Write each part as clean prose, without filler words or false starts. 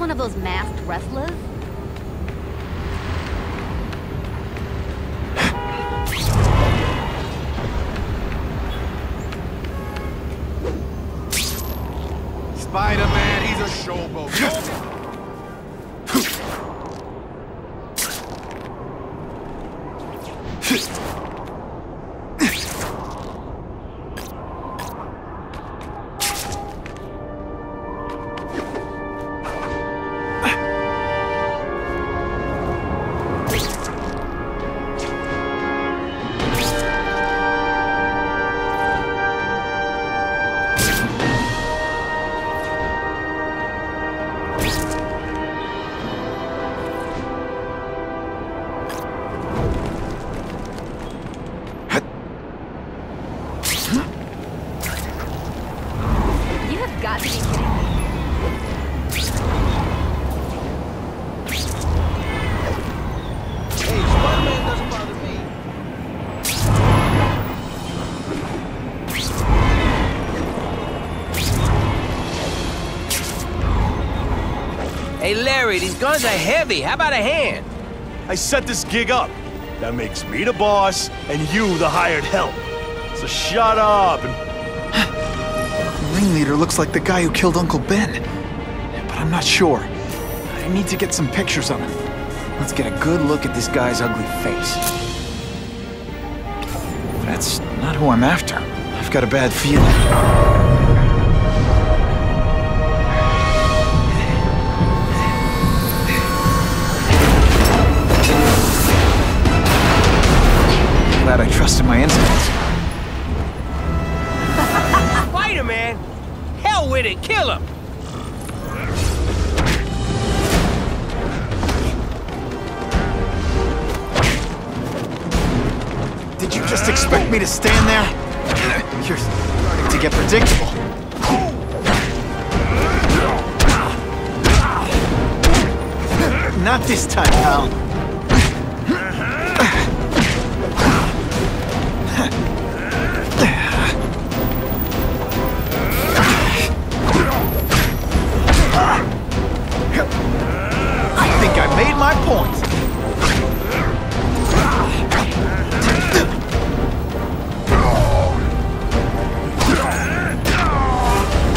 one of those masked wrestlers? Spider-Man, he's a showboat. Got to be kidding me. Hey, Spider-Man doesn't bother me. Hey, Larry, these guns are heavy. How about a hand? I set this gig up. That makes me the boss and you the hired help. So shut up and... The ringleader looks like the guy who killed Uncle Ben. But I'm not sure. I need to get some pictures of him. Let's get a good look at this guy's ugly face. That's not who I'm after. I've got a bad feeling. Glad I trusted my instincts. Spider-Man? Hell with it, kill him! Did you just expect me to stand there? You're starting to get predictable. Not this time, pal. I think I made my point.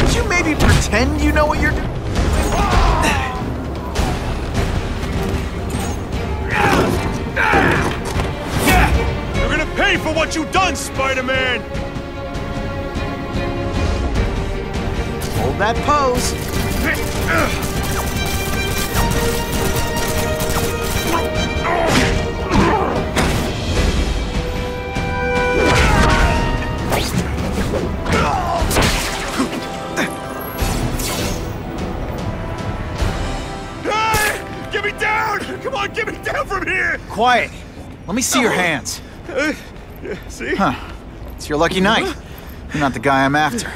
Would you maybe pretend you know what you're doing? Yeah! You're gonna pay for what you've done, Spider-Man! Hold that pose. Get me down! Come on, get me down from here! Quiet. Let me see your hands. See? Huh. It's your lucky night. You're not the guy I'm after.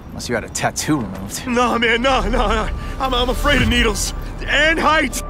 Unless you had a tattoo removed. No, man, no. I'm afraid of needles. And height.